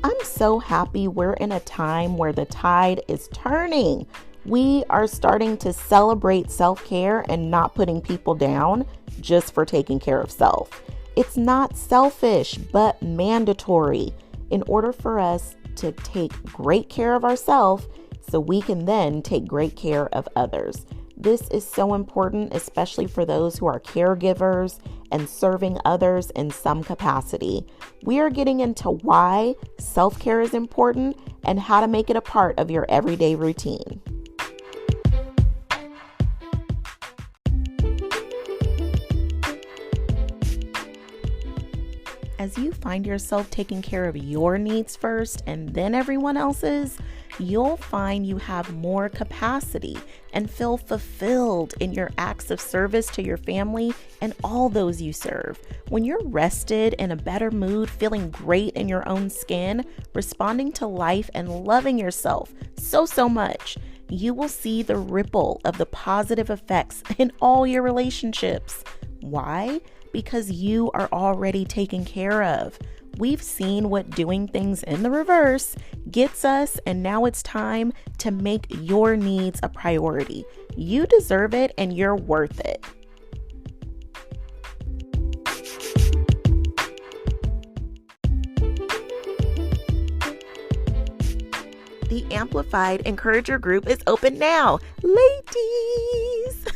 I'm so happy we're in a time where the tide is turning. We are starting to celebrate self-care and not putting people down just for taking care of self. It's not selfish, but mandatory in order for us to take great care of ourselves so we can then take great care of others. This is so important, especially for those who are caregivers and serving others in some capacity. We are getting into why self-care is important and how to make it a part of your everyday routine. As you find yourself taking care of your needs first and then everyone else's, you'll find you have more capacity and feel fulfilled in your acts of service to your family and all those you serve. When you're rested, in a better mood, feeling great in your own skin, responding to life and loving yourself so much, you will see the ripple of the positive effects in all your relationships. Why? Because you are already taken care of. We've seen what doing things in the reverse gets us, and now it's time to make your needs a priority. You deserve it and you're worth it. The Amplified Encourager group is open now. Ladies!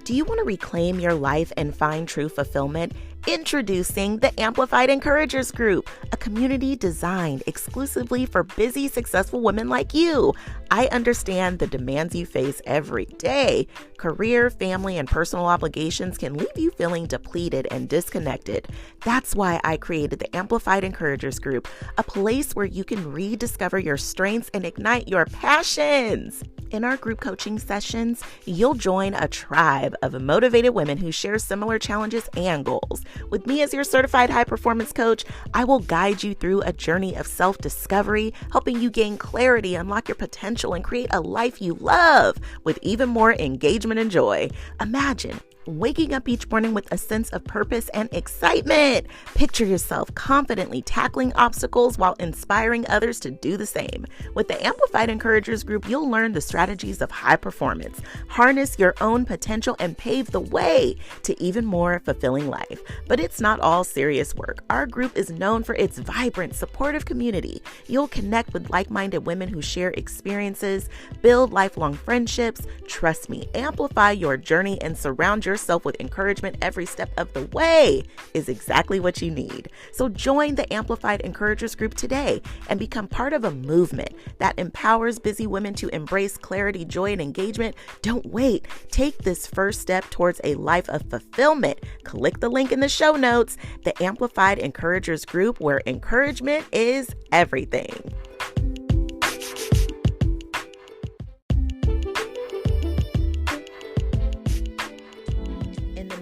Do you want to reclaim your life and find true fulfillment? Introducing the Amplified Encouragers Group, a community designed exclusively for busy, successful women like you. I understand the demands you face every day. Career, family, and personal obligations can leave you feeling depleted and disconnected. That's why I created the Amplified Encouragers Group, a place where you can rediscover your strengths and ignite your passions. In our group coaching sessions, you'll join a tribe of motivated women who share similar challenges and goals. With me as your certified high-performance coach, I will guide you through a journey of self-discovery, helping you gain clarity, unlock your potential, and create a life you love with even more engagement and joy. Imagine waking up each morning with a sense of purpose and excitement. Picture yourself confidently tackling obstacles while inspiring others to do the same. With the Amplified Encouragers Group, you'll learn the strategies of high performance, harness your own potential, and pave the way to even more fulfilling life. But it's not all serious work. Our group is known for its vibrant, supportive community. You'll connect with like-minded women who share experiences, build lifelong friendships. Trust me, amplify your journey and surround yourself with encouragement every step of the way is exactly what you need. So join the Amplified Encouragers Group today and become part of a movement that empowers busy women to embrace clarity, joy, and engagement. Don't wait. Take this first step towards a life of fulfillment. Click the link in the show notes, the Amplified Encouragers Group, where encouragement is everything.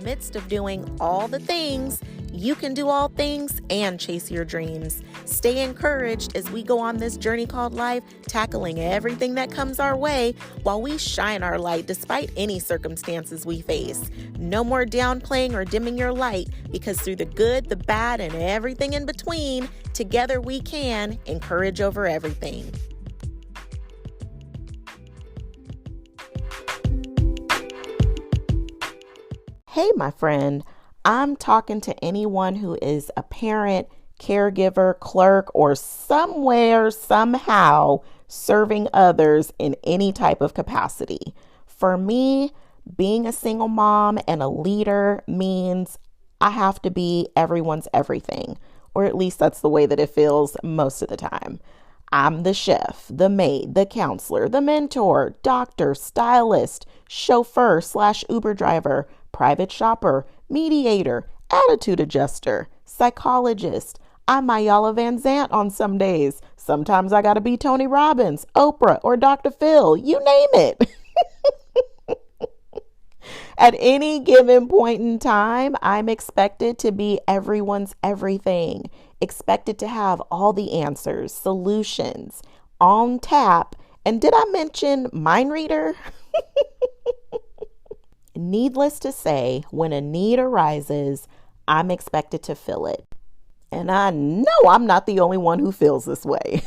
Midst of doing all the things, you can do all things and chase your dreams. Stay encouraged as we go on this journey called life, tackling everything that comes our way while we shine our light despite any circumstances we face. No more downplaying or dimming your light, because through the good, the bad, and everything in between, together we can encourage over everything. Hey, my friend, I'm talking to anyone who is a parent, caregiver, clerk, or somewhere, somehow serving others in any type of capacity. For me, being a single mom and a leader means I have to be everyone's everything, or at least that's the way that it feels most of the time. I'm the chef, the maid, the counselor, the mentor, doctor, stylist, chauffeur / Uber driver, private shopper, mediator, attitude adjuster, psychologist. I'm Mayala Van Zant on some days. Sometimes I gotta be Tony Robbins, Oprah, or Dr. Phil, you name it. At any given point in time, I'm expected to be everyone's everything, expected to have all the answers, solutions, on tap. And did I mention mind reader? Needless to say, when a need arises, I'm expected to fill it. And I know I'm not the only one who feels this way.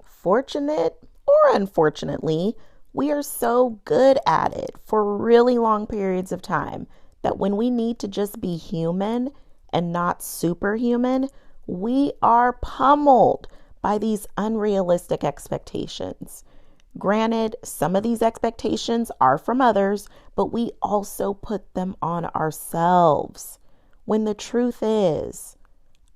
Fortunate or unfortunately, we are so good at it for really long periods of time that when we need to just be human and not superhuman, we are pummeled by these unrealistic expectations. Granted, some of these expectations are from others, but we also put them on ourselves. When the truth is,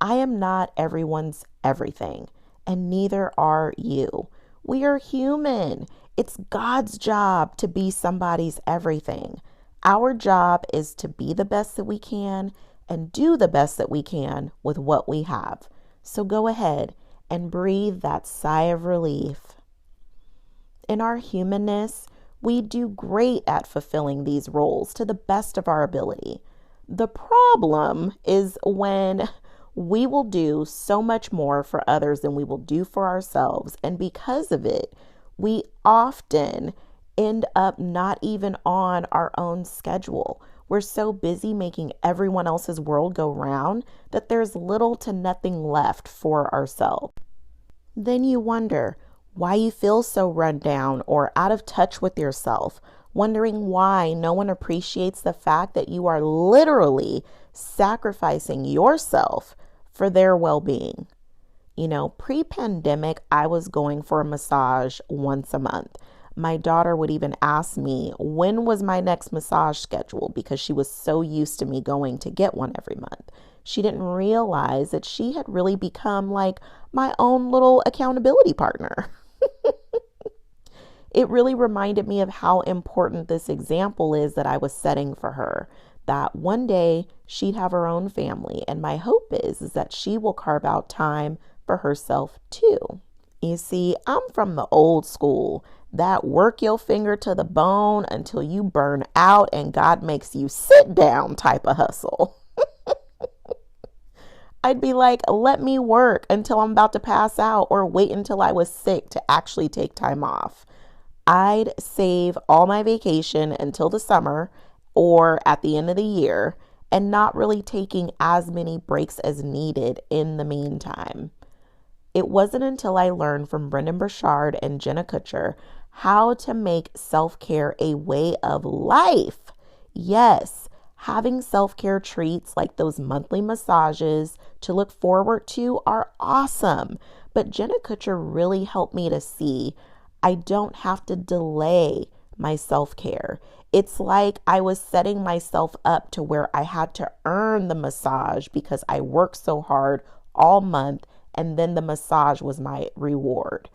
I am not everyone's everything, and neither are you. We are human. It's God's job to be somebody's everything. Our job is to be the best that we can and do the best that we can with what we have. So go ahead and breathe that sigh of relief. In our humanness, we do great at fulfilling these roles to the best of our ability. The problem is when we will do so much more for others than we will do for ourselves. And because of it, we often end up not even on our own schedule. We're so busy making everyone else's world go round that there's little to nothing left for ourselves. Then you wonder why you feel so run down or out of touch with yourself, wondering why no one appreciates the fact that you are literally sacrificing yourself for their well-being. Pre-pandemic, I was going for a massage once a month. My daughter would even ask me when was my next massage schedule because she was so used to me going to get one every month. She didn't realize that she had really become like my own little accountability partner. It really reminded me of how important this example is that I was setting for her, that one day she'd have her own family. And my hope is that she will carve out time for herself too. You see, I'm from the old school, that work your finger to the bone until you burn out and God makes you sit down type of hustle. I'd be like, let me work until I'm about to pass out or wait until I was sick to actually take time off. I'd save all my vacation until the summer or at the end of the year and not really taking as many breaks as needed in the meantime. It wasn't until I learned from Brendan Burchard and Jenna Kutcher how to make self-care a way of life. Yes, having self-care treats like those monthly massages to look forward to are awesome. But Jenna Kutcher really helped me to see I don't have to delay my self-care. It's like I was setting myself up to where I had to earn the massage because I worked so hard all month, and then the massage was my reward.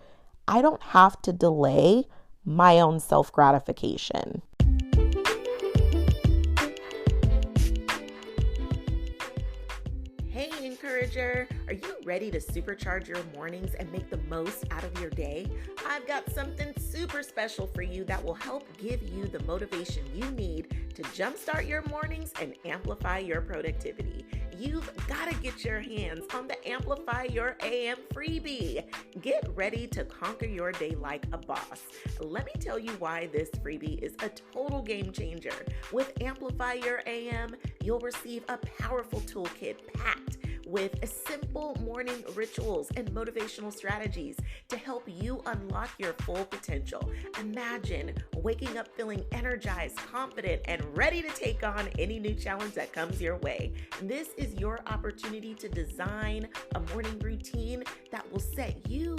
I don't have to delay my own self-gratification. Hey, encourager, are you ready to supercharge your mornings and make the most out of your day? I've got something super special for you that will help give you the motivation you need to jumpstart your mornings and amplify your productivity. You've got to get your hands on the Amplify Your AM freebie. Get ready to conquer your day like a boss. Let me tell you why this freebie is a total game changer. With Amplify Your AM, you'll receive a powerful toolkit packed with simple morning rituals and motivational strategies to help you unlock your full potential. Imagine waking up feeling energized, confident, and ready to take on any new challenge that comes your way. This is your opportunity to design a morning routine that will set you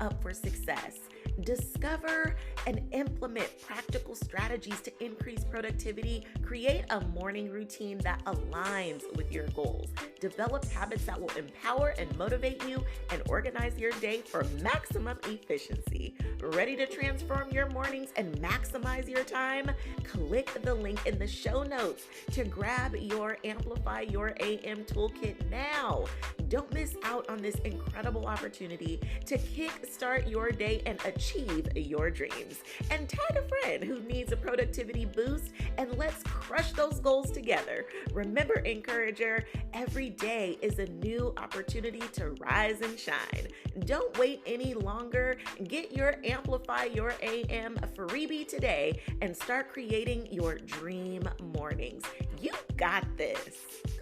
up for success. Discover and implement practical strategies to increase productivity. Create a morning routine that aligns with your goals. Develop habits that will empower and motivate you and organize your day for maximum efficiency. Ready to transform your mornings and maximize your time? Click the link in the show notes to grab your Amplify Your AM toolkit now. Don't miss out on this incredible opportunity to kickstart your day and achieve your dreams. And tag a friend who needs a productivity boost, and let's crush those goals together. Remember, encourager, every day is a new opportunity to rise and shine. Don't wait any longer. Get your Amplify Your AM freebie today and start creating your dream mornings. You got this.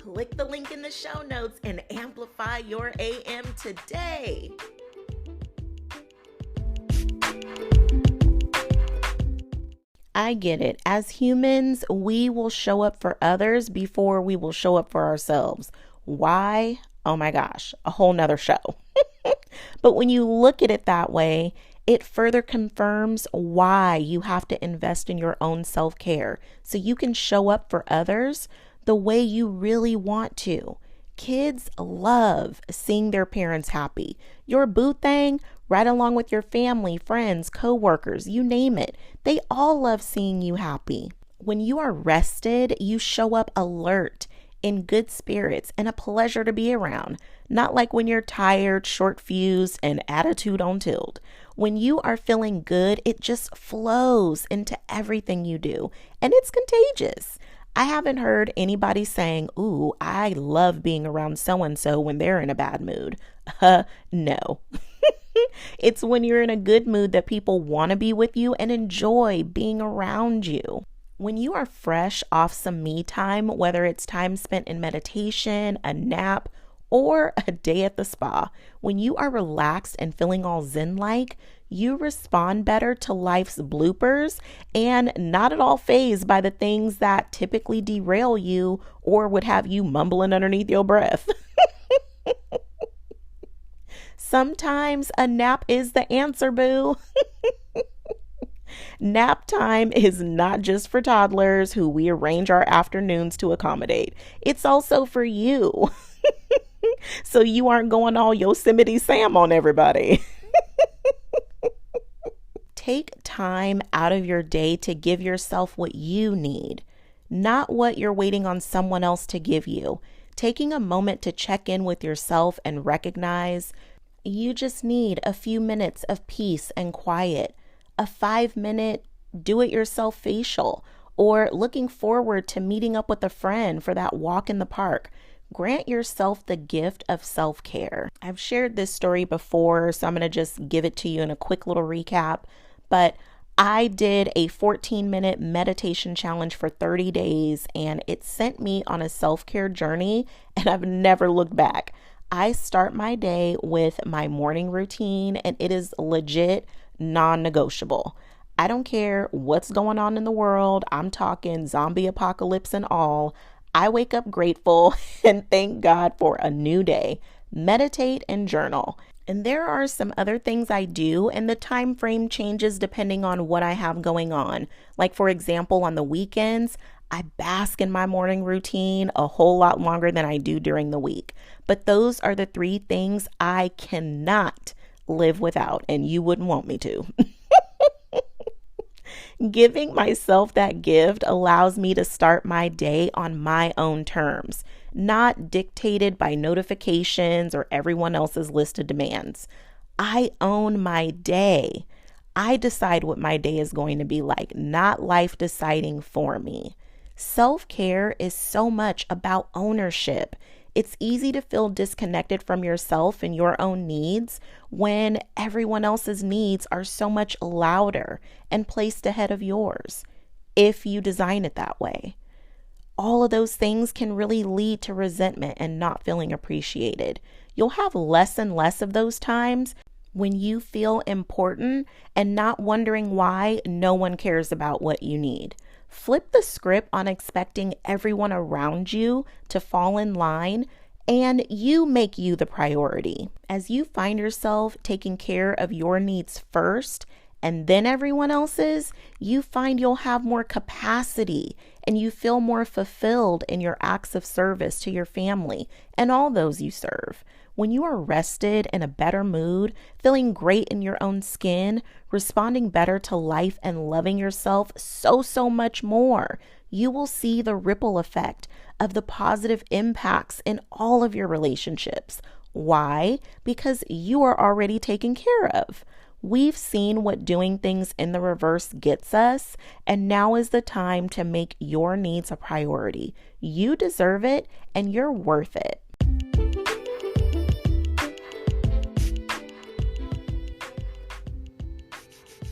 Click the link in the show notes and amplify your AM today. I get it. As humans, we will show up for others before we will show up for ourselves. Why? Oh my gosh, a whole nother show. But when you look at it that way, it further confirms why you have to invest in your own self-care so you can show up for others the way you really want to. Kids love seeing their parents happy. Your boo thing, right along with your family, friends, co-workers, you name it. They all love seeing you happy. When you are rested, you show up alert, in good spirits, and a pleasure to be around. Not like when you're tired, short-fused, and attitude on tilt. When you are feeling good, it just flows into everything you do, and it's contagious. I haven't heard anybody saying, ooh, I love being around so-and-so when they're in a bad mood. No. It's when you're in a good mood that people want to be with you and enjoy being around you. When you are fresh off some me time, whether it's time spent in meditation, a nap, or a day at the spa, when you are relaxed and feeling all zen-like, you respond better to life's bloopers and not at all fazed by the things that typically derail you or would have you mumbling underneath your breath. Sometimes a nap is the answer, boo. Nap time is not just for toddlers who we arrange our afternoons to accommodate. It's also for you. So you aren't going all Yosemite Sam on everybody. Take time out of your day to give yourself what you need, not what you're waiting on someone else to give you. Taking a moment to check in with yourself and recognize you just need a few minutes of peace and quiet. A 5-minute do-it-yourself facial, or looking forward to meeting up with a friend for that walk in the park. Grant yourself the gift of self-care. I've shared this story before, so I'm going to just give it to you in a quick little recap. But I did a 14-minute meditation challenge for 30 days, and it sent me on a self-care journey, and I've never looked back. I start my day with my morning routine, and it is legit non-negotiable. I don't care what's going on in the world. I'm talking zombie apocalypse and all. I wake up grateful and thank God for a new day. Meditate and journal. And there are some other things I do, and the time frame changes depending on what I have going on. Like, for example, on the weekends, I bask in my morning routine a whole lot longer than I do during the week. But those are the 3 things I cannot live without, and you wouldn't want me to. Giving myself that gift allows me to start my day on my own terms, not dictated by notifications or everyone else's list of demands. I own my day. I decide what my day is going to be like, not life deciding for me. Self-care is so much about ownership. It's easy to feel disconnected from yourself and your own needs when everyone else's needs are so much louder and placed ahead of yours, if you design it that way. All of those things can really lead to resentment and not feeling appreciated. You'll have less and less of those times when you feel important and not wondering why no one cares about what you need. Flip the script on expecting everyone around you to fall in line, and you make you the priority. As you find yourself taking care of your needs first and then everyone else's, you find you'll have more capacity and you feel more fulfilled in your acts of service to your family and all those you serve. When you are rested, in a better mood, feeling great in your own skin, responding better to life and loving yourself so much more, you will see the ripple effect of the positive impacts in all of your relationships. Why? Because you are already taken care of. We've seen what doing things in the reverse gets us, and now is the time to make your needs a priority. You deserve it, and you're worth it.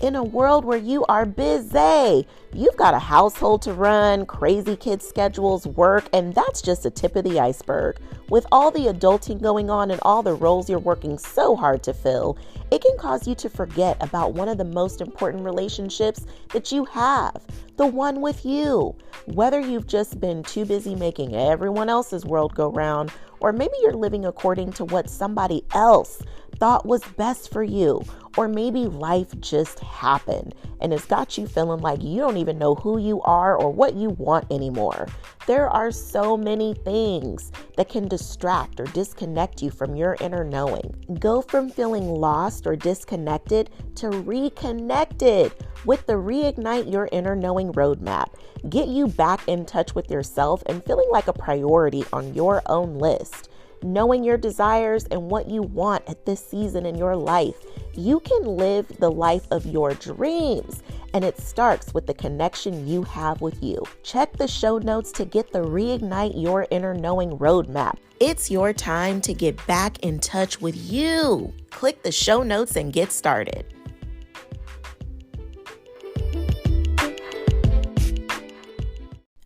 In a world where you are busy, You've got a household to run, crazy kids' schedules, work, and that's just the tip of the iceberg. With all the adulting going on and all the roles you're working so hard to fill, it can cause you to forget about one of the most important relationships that you have, the one with you. Whether you've just been too busy making everyone else's world go round, or maybe you're living according to what somebody else thought was best for you, or maybe life just happened and it's got you feeling like you don't even know who you are or what you want anymore. There are so many things that can distract or disconnect you from your inner knowing. Go from feeling lost or disconnected to reconnected with the Reignite Your Inner Knowing roadmap. Get you back in touch with yourself and feeling like a priority on your own list. Knowing your desires and what you want at this season in your life, you can live the life of your dreams. And it starts with the connection you have with you. Check the show notes to get the Reignite Your Inner Knowing roadmap. It's your time to get back in touch with you. Click the show notes and get started.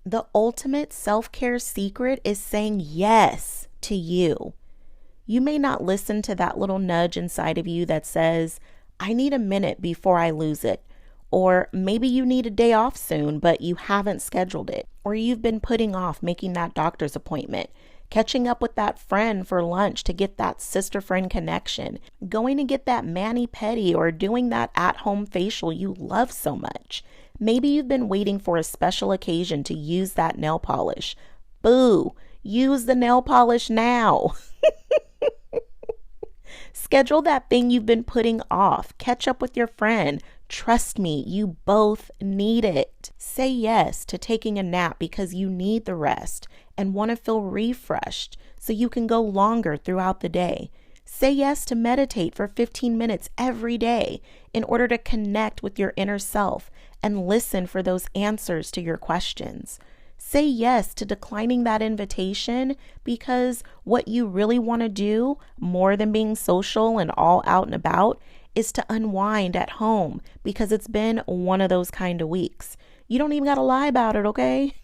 The ultimate self-care secret is saying yes to you. You may not listen to that little nudge inside of you that says, I need a minute before I lose it. Or maybe you need a day off soon, but you haven't scheduled it. Or you've been putting off making that doctor's appointment, catching up with that friend for lunch to get that sister friend connection, going to get that mani-pedi, or doing that at-home facial you love so much. Maybe you've been waiting for a special occasion to use that nail polish. Boo! Use the nail polish now. Schedule that thing you've been putting off. Catch up with your friend. Trust me, you both need it. Say yes to taking a nap because you need the rest and want to feel refreshed so you can go longer throughout the day. Say yes to meditate for 15 minutes every day in order to connect with your inner self and listen for those answers to your questions. Say yes to declining that invitation because what you really want to do, more than being social and all out and about, is to unwind at home because it's been one of those kind of weeks. You don't even got to lie about it, okay?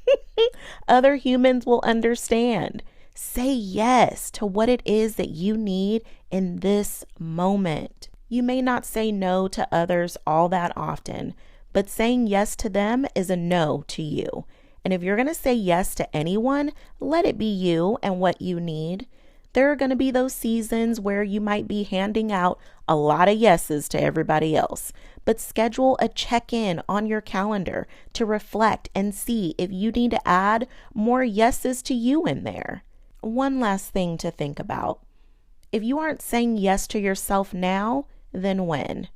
Other humans will understand. Say yes to what it is that you need in this moment. You may not say no to others all that often, but saying yes to them is a no to you. And if you're going to say yes to anyone, let it be you and what you need. There are going to be those seasons where you might be handing out a lot of yeses to everybody else, but schedule a check-in on your calendar to reflect and see if you need to add more yeses to you in there. One last thing to think about. If you aren't saying yes to yourself now, then when?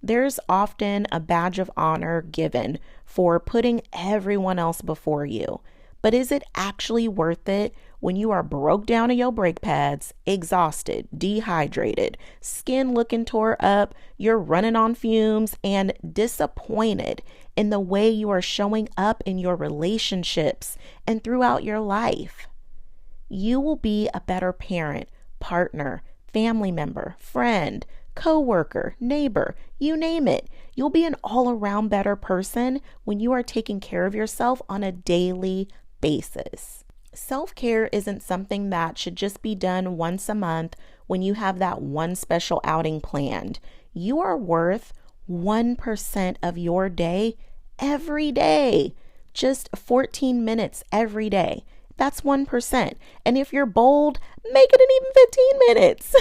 There's often a badge of honor given for putting everyone else before you. But is it actually worth it when you are broke down in your brake pads, exhausted, dehydrated, skin looking tore up, you're running on fumes, and disappointed in the way you are showing up in your relationships and throughout your life? You will be a better parent, partner, family member, friend, coworker, neighbor, you name it. You'll be an all-around better person when you are taking care of yourself on a daily basis. Self-care isn't something that should just be done once a month when you have that one special outing planned. You are worth 1% of your day every day. Just 14 minutes every day. That's 1%. And if you're bold, make it an even 15 minutes.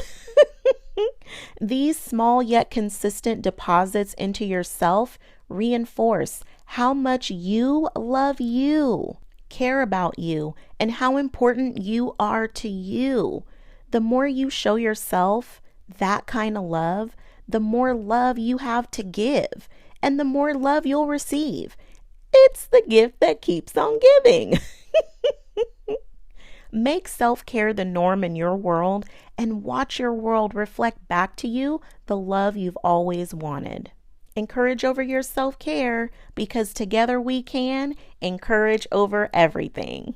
These small yet consistent deposits into yourself reinforce how much you love you, care about you, and how important you are to you. The more you show yourself that kind of love, the more love you have to give, and the more love you'll receive. It's the gift that keeps on giving. Make self-care the norm in your world and watch your world reflect back to you the love you've always wanted. Encourage over your self-care because together we can encourage over everything.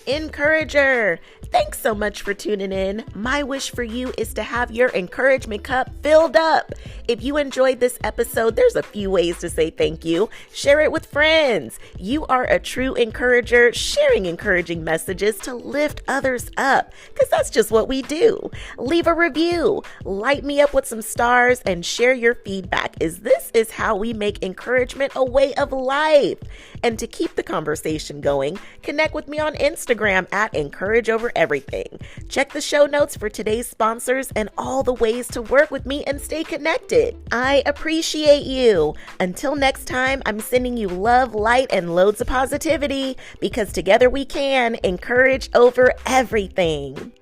Encourager, Thanks so much for tuning in. My wish for you is to have your encouragement cup filled up. If you enjoyed this episode, there's a few ways to say thank you. Share it with friends. You are a true encourager, sharing encouraging messages to lift others up, because that's just what we do. Leave a review, light me up with some stars, and share your feedback, as this is how we make encouragement a way of life. And to keep the conversation going, connect with me on Instagram at Encourage Over Everything. Check the show notes for today's sponsors and all the ways to work with me and stay connected. I appreciate you. Until next time, I'm sending you love, light, and loads of positivity, because together we can encourage over everything.